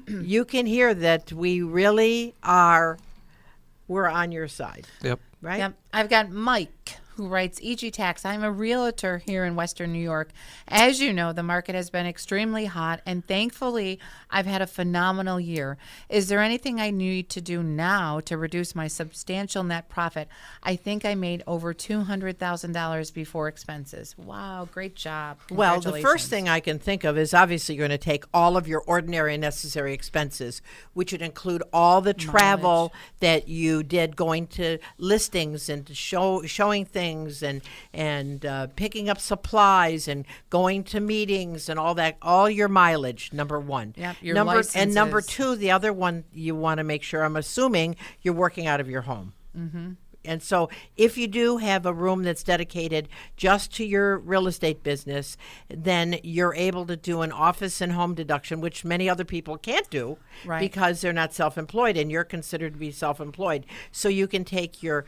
[SPEAKER 4] you can hear that we really we're on your side.
[SPEAKER 6] Yep.
[SPEAKER 4] Right?
[SPEAKER 5] Yep. I've got Mike, who writes, E.G. Tax, I'm a realtor here in Western New York. As you know, the market has been extremely hot, and thankfully, I've had a phenomenal year. Is there anything I need to do now to reduce my substantial net profit? I think I made over $200,000 before expenses. Wow, great job.
[SPEAKER 4] Well, the first thing I can think of is obviously you're going to take all of your ordinary and necessary expenses, which would include all the travel that you did, going to listings and showing things and picking up supplies and going to meetings and all that, all your mileage, number one.
[SPEAKER 5] Yep, your licenses.
[SPEAKER 4] And number two, the other one you want to make sure, I'm assuming, you're working out of your home.
[SPEAKER 5] Mm-hmm.
[SPEAKER 4] And so if you do have a room that's dedicated just to your real estate business, then you're able to do an office and home deduction, which many other people can't do because they're not self-employed, and you're considered to be self-employed. So you can take your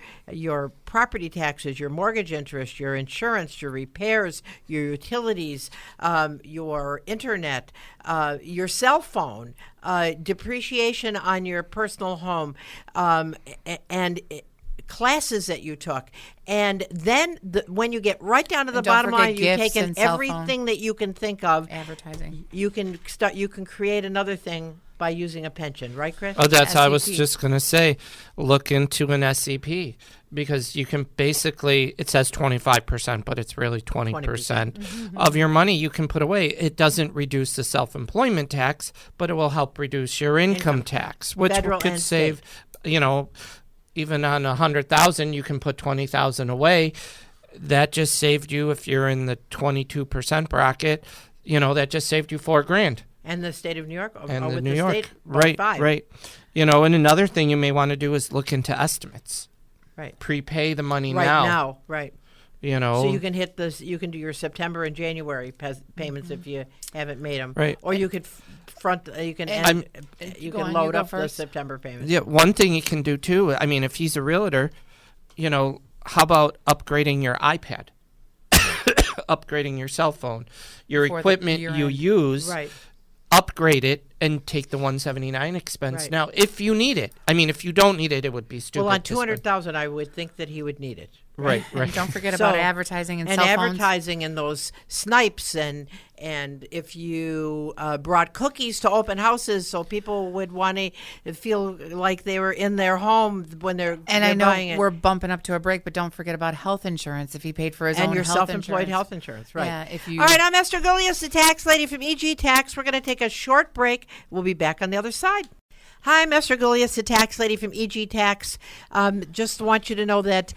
[SPEAKER 4] property taxes, your mortgage interest, your insurance, your repairs, your utilities, your internet, your cell phone, depreciation on your personal home, and classes that you took, and then when you get right down to the bottom line, you've taken everything that you can think of.
[SPEAKER 5] Advertising.
[SPEAKER 4] You can create another thing by using a pension, right, Chris?
[SPEAKER 6] Oh, that's how I was just going to say. Look into an SEP, because you can basically, it says 25%, but it's really 20% of your money you can put away. It doesn't reduce the self-employment tax, but it will help reduce your income tax, which could save, even on 100,000, you can put 20,000 away. That just saved you, if you're in the 22% bracket, that just saved you $4,000.
[SPEAKER 4] And the state of New York,
[SPEAKER 6] and New York,
[SPEAKER 4] state,
[SPEAKER 6] right. And another thing you may want to do is look into estimates.
[SPEAKER 4] Right.
[SPEAKER 6] Prepay the money now.
[SPEAKER 4] Right.
[SPEAKER 6] So
[SPEAKER 4] you can hit this. You can do your September and January payments if you haven't made them.
[SPEAKER 6] Right.
[SPEAKER 4] Or you could you can load up the September payments.
[SPEAKER 6] Yeah. One thing you can do too. I mean, if he's a realtor, how about upgrading your iPad, upgrading your cell phone, your equipment you use.
[SPEAKER 4] Right.
[SPEAKER 6] Upgrade it and take the $179 expense.
[SPEAKER 4] Right.
[SPEAKER 6] Now, if you need it, I mean, if you don't need it would be stupid.
[SPEAKER 4] Well, on $200,000, I would think that he would need it.
[SPEAKER 6] Right.
[SPEAKER 5] And don't forget about advertising and cell phones.
[SPEAKER 4] advertising and those snipes and if you brought cookies to open houses so people would want to feel like they were in their home when they're buying it.
[SPEAKER 5] And I know we're bumping up to a break, but don't forget about health insurance if he paid for his own
[SPEAKER 4] and your
[SPEAKER 5] health
[SPEAKER 4] self-employed
[SPEAKER 5] insurance.
[SPEAKER 4] health insurance, right?
[SPEAKER 5] Yeah, if you.
[SPEAKER 4] All right, I'm Esther Gullius, the tax lady from EG Tax. We're going to take a short break. We'll be back on the other side. Hi, I'm Esther Gullius, the tax lady from EG Tax. Just want you to know that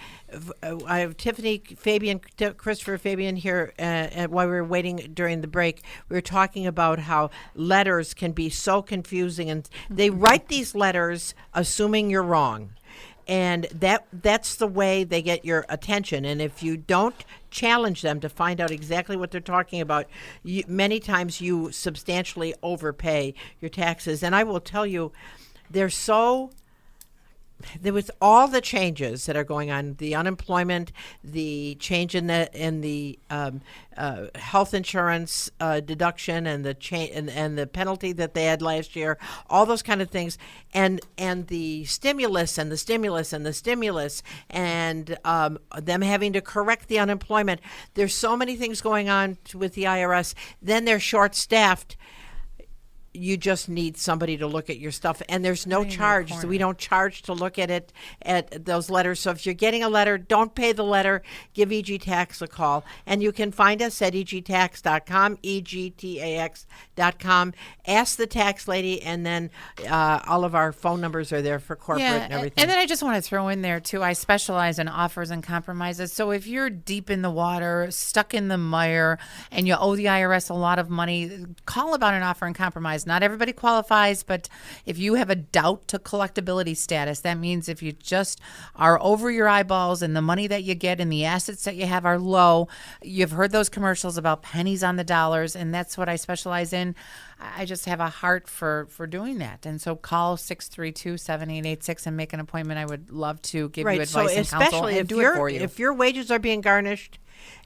[SPEAKER 4] I have Tiffany Fabian, Christopher Fabian here. While we were waiting during the break, we were talking about how letters can be so confusing, and they write these letters assuming you're wrong. And that's the way they get your attention. And if you don't challenge them to find out exactly what they're talking about, many times you substantially overpay your taxes. And I will tell you, there was all the changes that are going on, the unemployment, the change in the health insurance deduction, and the and the penalty that they had last year, all those kind of things, and the stimulus and the stimulus and the stimulus, and them having to correct the unemployment. There's so many things going on with the IRS. Then they're short-staffed. You just need somebody to look at your stuff, and there's no charge. So we don't charge to look at it, at those letters. So if you're getting a letter, don't pay the letter. Give EG Tax a call, and you can find us at egtax.com, egtax.com. Ask the tax lady, and then all of our phone numbers are there for corporate and everything.
[SPEAKER 5] And then I just want to throw in there too, I specialize in offers and compromises. So if you're deep in the water, stuck in the mire, and you owe the IRS a lot of money, call about an offer and compromise. Not everybody qualifies, but if you have a doubt to collectability status, that means if you just are over your eyeballs and the money that you get and the assets that you have are low, you've heard those commercials about pennies on the dollars, and that's what I specialize in. I just have a heart for doing that. And so call 632-7886 and make an appointment. I would love to give you advice and counsel and do it for you.
[SPEAKER 4] If your wages are being garnished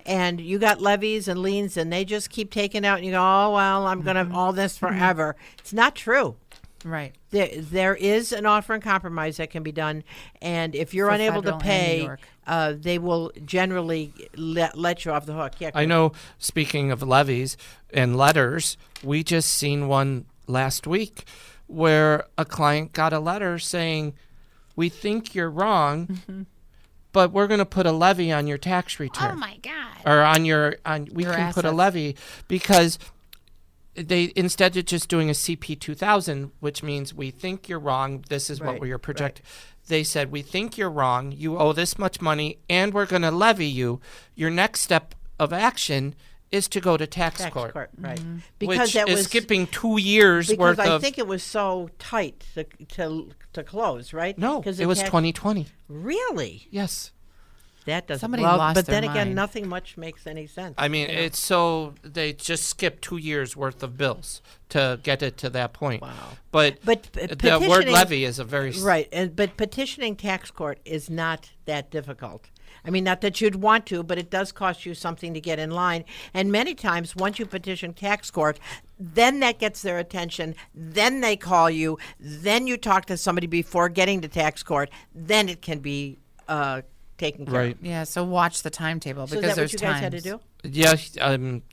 [SPEAKER 4] and you got levies and liens and they just keep taking out and you go, oh, well, I'm going to all this forever. It's not true.
[SPEAKER 5] Right.
[SPEAKER 4] There is an offer and compromise that can be done. And if you're unable to pay, they will generally let you off the hook. Yeah,
[SPEAKER 6] I know, speaking of levies and letters, we just seen one last week where a client got a letter saying, we think you're wrong, but we're going to put a levy on your tax return.
[SPEAKER 5] Oh, my God.
[SPEAKER 6] Or we can
[SPEAKER 5] assets.
[SPEAKER 6] put a levy because they, instead of just doing a CP 2000, which means we think you're wrong, this is what we're projecting. Right. They said, we think you're wrong, you owe this much money, and we're going to levy you. Your next step of action is to go to tax court.
[SPEAKER 4] Right.
[SPEAKER 6] Because which that is skipping 2 years worth of...
[SPEAKER 4] Because I think it was so tight to close, right?
[SPEAKER 6] No, it was 2020.
[SPEAKER 4] Really?
[SPEAKER 6] Yes.
[SPEAKER 4] That doesn't.
[SPEAKER 5] Somebody lost
[SPEAKER 4] but
[SPEAKER 5] their
[SPEAKER 4] then again,
[SPEAKER 5] mind.
[SPEAKER 4] nothing much makes any sense.
[SPEAKER 6] I mean, it's so they just skipped 2 years worth of bills to get it to that point.
[SPEAKER 4] Wow.
[SPEAKER 6] But the word levy is a very
[SPEAKER 4] but petitioning tax court is not that difficult. I mean, not that you'd want to, but it does cost you something to get in line. And many times, once you petition tax court, then that gets their attention. Then they call you. Then you talk to somebody before getting to tax court. Then it can be taken care of.
[SPEAKER 5] Yeah, so watch the timetable because
[SPEAKER 4] so is that
[SPEAKER 5] there's
[SPEAKER 4] what you guys had to do?
[SPEAKER 6] Yeah,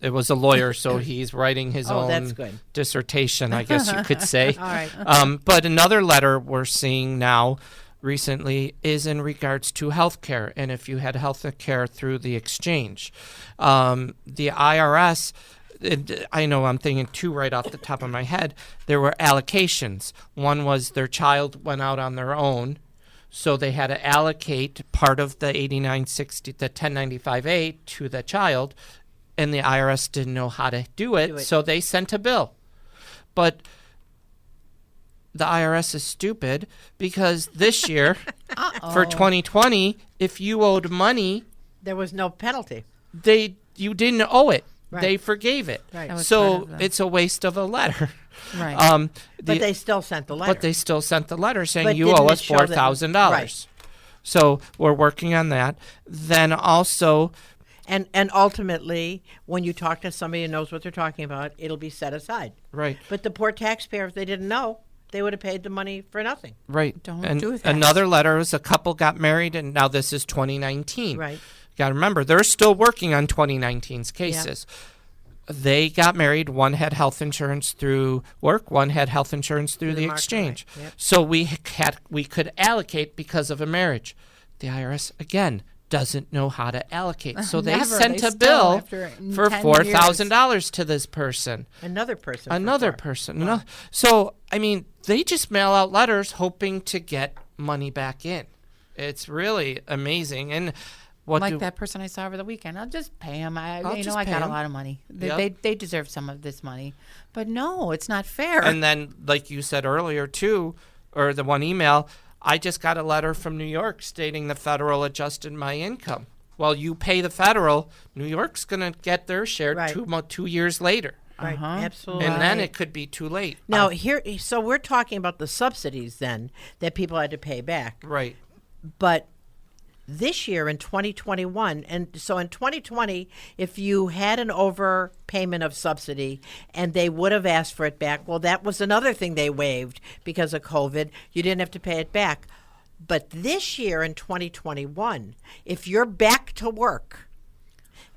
[SPEAKER 6] it was a lawyer, so he's writing his own dissertation, I guess you could say.
[SPEAKER 4] All right.
[SPEAKER 6] But another letter we're seeing now recently is in regards to health care, and if you had health care through the exchange. The IRS, I know I'm thinking two right off the top of my head, there were allocations. One was their child went out on their own, so they had to allocate part of the 8960, the 1095A to the child, and the IRS didn't know how to do it, so they sent a bill. But the IRS is stupid because this year, for 2020, if you owed money,
[SPEAKER 4] there was no penalty.
[SPEAKER 6] You didn't owe it.
[SPEAKER 4] Right.
[SPEAKER 6] They forgave it.
[SPEAKER 4] Right.
[SPEAKER 6] So it's a waste of a letter.
[SPEAKER 5] Right.
[SPEAKER 4] But they still sent the letter.
[SPEAKER 6] But they still sent the letter saying you owe us $4,000.
[SPEAKER 4] Right.
[SPEAKER 6] So we're working on that. Then also,
[SPEAKER 4] And ultimately, when you talk to somebody who knows what they're talking about, it'll be set aside.
[SPEAKER 6] Right.
[SPEAKER 4] But the poor taxpayer, if they didn't know, they would have paid the money for nothing.
[SPEAKER 6] Right.
[SPEAKER 5] Don't do that.
[SPEAKER 6] Another letter was a couple got married, and now this is 2019.
[SPEAKER 4] Right.
[SPEAKER 6] You got to remember, they're still working on 2019's cases. Yep. They got married. One had health insurance through work. One had health insurance through the exchange.
[SPEAKER 4] Right. Yep.
[SPEAKER 6] So we could allocate because of a marriage. The IRS, again, doesn't know how to allocate. So they sent a bill for $4,000 to this person.
[SPEAKER 4] Another person.
[SPEAKER 6] Wow. So, I mean, they just mail out letters hoping to get money back in. It's really amazing. And
[SPEAKER 5] that person I saw over the weekend, I'll just pay him. I got a lot of money. They deserve some of this money. But no, it's not fair.
[SPEAKER 6] And then, like you said earlier, too, or the one email, I just got a letter from New York stating the federal adjusted my income. Well, you pay the federal, New York's going to get their share 2 years later.
[SPEAKER 4] Right, absolutely.
[SPEAKER 6] And then it could be too late.
[SPEAKER 4] Now, so we're talking about the subsidies then that people had to pay back.
[SPEAKER 6] Right.
[SPEAKER 4] But this year in 2021, and so in 2020, if you had an overpayment of subsidy and they would have asked for it back, well, that was another thing they waived because of COVID. You didn't have to pay it back. But this year in 2021, if you're back to work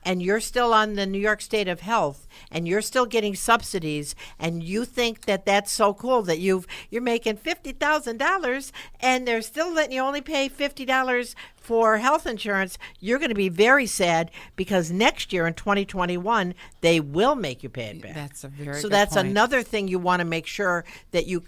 [SPEAKER 4] and you're still on the New York State of Health and you're still getting subsidies and you think that that's so cool that you're making $50,000 and they're still letting you only pay $50 for health insurance, you're going to be very sad because next year in 2021 they will make you pay it back.
[SPEAKER 5] That's a very
[SPEAKER 4] so
[SPEAKER 5] good
[SPEAKER 4] that's
[SPEAKER 5] point.
[SPEAKER 4] Another thing you want to make sure that you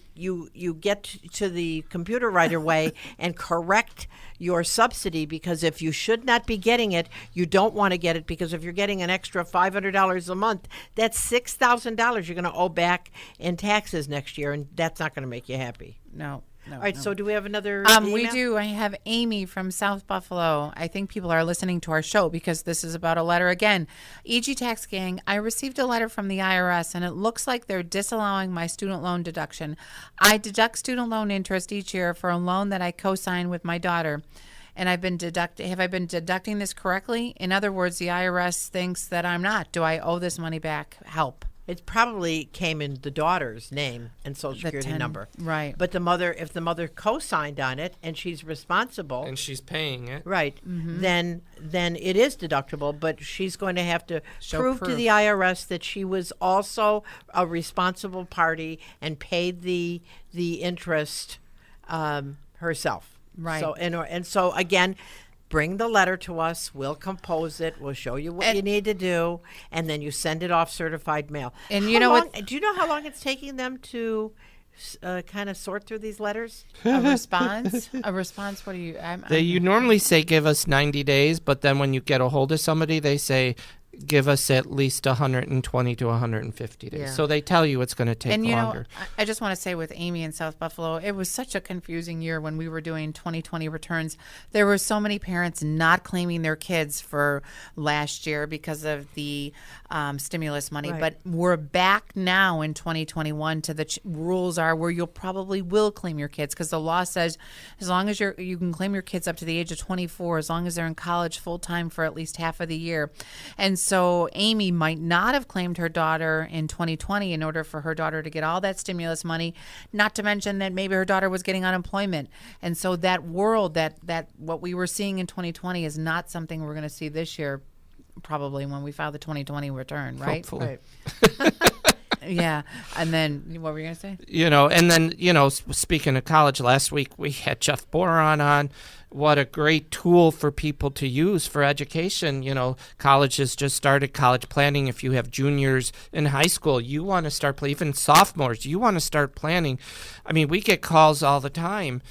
[SPEAKER 4] get to the computer right away and correct your subsidy, because if you should not be getting it, you don't want to get it, because if you're getting an extra $500 a month, that's $6,000 you're going to owe back in taxes next year, and that's not going to make you happy.
[SPEAKER 5] No.
[SPEAKER 4] All right, so do we have another email?
[SPEAKER 5] We do. I have Amy from South Buffalo. I think people are listening to our show because this is about a letter again. EG Tax Gang, I received a letter from the IRS, and it looks like they're disallowing my student loan deduction. I deduct student loan interest each year for a loan that I co-sign with my daughter, and have I been deducting this correctly? In other words, the IRS thinks that I'm not. Do I owe this money back? Help.
[SPEAKER 4] It probably came in the daughter's name and social security number.
[SPEAKER 5] Right.
[SPEAKER 4] But if the mother co-signed on it and she's responsible.
[SPEAKER 6] And she's paying it.
[SPEAKER 4] Right. Mm-hmm. Then it is deductible, but she's going to have to prove to the IRS that she was also a responsible party and paid the interest herself.
[SPEAKER 5] Right.
[SPEAKER 4] So again, bring the letter to us. We'll compose it. We'll show you what you need to do, and then you send it off certified mail.
[SPEAKER 5] And
[SPEAKER 4] do you know how long it's taking them to kind of sort through these letters?
[SPEAKER 5] A response? What do you?
[SPEAKER 6] You normally say give us 90 days, but then when you get a hold of somebody, they say give us at least 120 to 150 days. Yeah. So they tell you it's going to take longer.
[SPEAKER 5] I just want to say with Amy in South Buffalo, it was such a confusing year when we were doing 2020 returns. There were so many parents not claiming their kids for last year because of the stimulus money. Right. But we're back now in 2021 to the rules are where you'll probably will claim your kids, because the law says as long as you can claim your kids up to the age of 24, as long as they're in college full time for at least half of the year. And so Amy might not have claimed her daughter in 2020 in order for her daughter to get all that stimulus money, not to mention that maybe her daughter was getting unemployment. And so that world, that what we were seeing in 2020 is not something we're going to see this year, probably when we file the 2020 return, right?
[SPEAKER 6] Hopefully.
[SPEAKER 5] Right. Yeah. And then what were you going to say?
[SPEAKER 6] And then, speaking of college, last week we had Jeff Boron on. What a great tool for people to use for education. College has just started college planning. If you have juniors in high school, you want to start even sophomores, you want to start planning. I mean, we get calls all the time.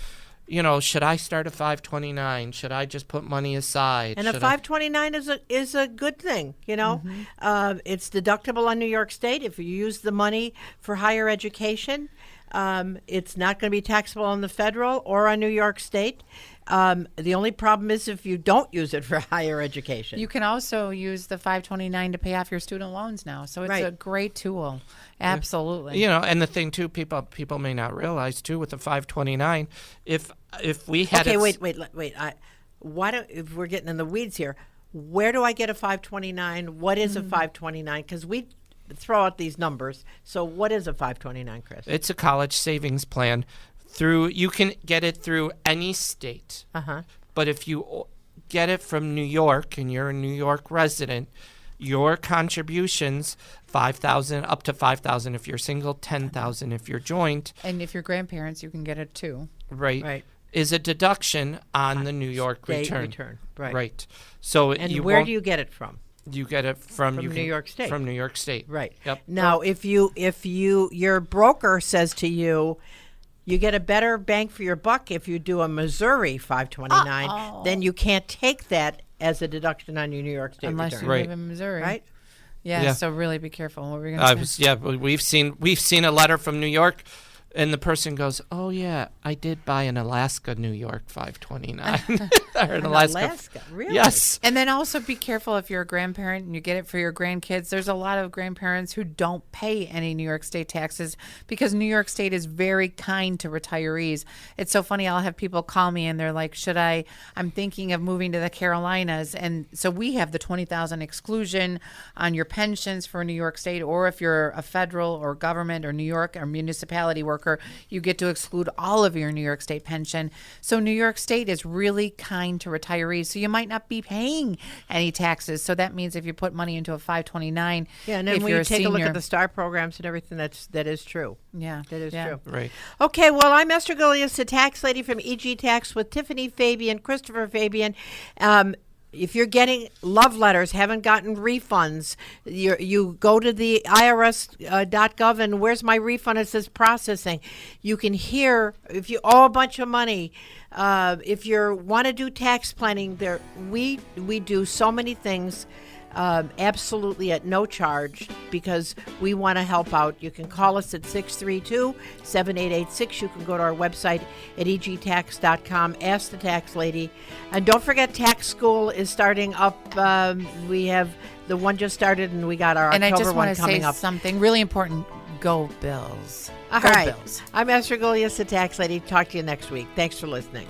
[SPEAKER 6] Should I start a 529? Should I just put money aside?
[SPEAKER 4] And a 529 is a good thing. Mm-hmm. It's deductible on New York State. If you use the money for higher education, it's not going to be taxable on the federal or on New York State. The only problem is if you don't use it for higher education.
[SPEAKER 5] You can also use the 529 to pay off your student loans now. So it's a great tool. Absolutely.
[SPEAKER 6] And the thing too, people may not realize too, with the 529, if we had
[SPEAKER 4] wait. If we're getting in the weeds here, where do I get a 529? What is a 529? Because we throw out these numbers. So what is a 529, Chris?
[SPEAKER 6] It's a college savings plan. You can get it through any state. But if you get it from New York and you're a New York resident, your contributions, $5,000 up to $5,000 if you're single, $10,000 if you're joint.
[SPEAKER 5] And if you're grandparents, you can get it too.
[SPEAKER 6] Right. Is a deduction on the New York return. Right. So
[SPEAKER 4] where do you get it from?
[SPEAKER 6] You get it from
[SPEAKER 4] New York State.
[SPEAKER 6] From New York State.
[SPEAKER 4] Right.
[SPEAKER 6] Yep.
[SPEAKER 4] Now, if your broker says to you, you get a better bang for your buck if you do a Missouri 529, then you can't take that as a deduction on your New York State
[SPEAKER 5] unless
[SPEAKER 4] return.
[SPEAKER 5] you live in Missouri,
[SPEAKER 4] right?
[SPEAKER 5] Yeah. So really be careful. What were we going to say?
[SPEAKER 6] Yeah, we've seen a letter from New York. And the person goes, "Oh yeah, I did buy an Alaska New York 529." Or an
[SPEAKER 4] Alaska, really?
[SPEAKER 6] Yes.
[SPEAKER 5] And then also be careful if you're a grandparent and you get it for your grandkids. There's a lot of grandparents who don't pay any New York State taxes because New York State is very kind to retirees. It's so funny. I'll have people call me and they're like, I'm thinking of moving to the Carolinas. And so we have the $20,000 exclusion on your pensions for New York State, or if you're a federal or government or New York or municipality worker, you get to exclude all of your New York State pension. So New York State is really kind to retirees. So you might not be paying any taxes. So that means if you put money into a 529,
[SPEAKER 4] and then when you take a look at the STAR programs and everything, that is true.
[SPEAKER 5] Yeah,
[SPEAKER 4] that is true.
[SPEAKER 6] Right.
[SPEAKER 4] Okay, well, I'm Esther Gillius, the tax lady from EG Tax with Tiffany Fabian, Christopher Fabian. If you're getting love letters, haven't gotten refunds, you go to the IRS.gov and where's my refund? It says processing. You can hear if you owe a bunch of money. If you want to do tax planning, we do so many things absolutely at no charge because we want to help out. You can call us at 632-7886. You can go to our website at egtax.com. Ask the tax lady. And don't forget, tax school is starting up. We have the one just started, and we got our
[SPEAKER 5] and
[SPEAKER 4] October
[SPEAKER 5] I just
[SPEAKER 4] one
[SPEAKER 5] want to
[SPEAKER 4] coming
[SPEAKER 5] say
[SPEAKER 4] up.
[SPEAKER 5] Something really important. Go Bills.
[SPEAKER 4] All right. I'm Esther Gillius, the tax lady. Talk to you next week. Thanks for listening.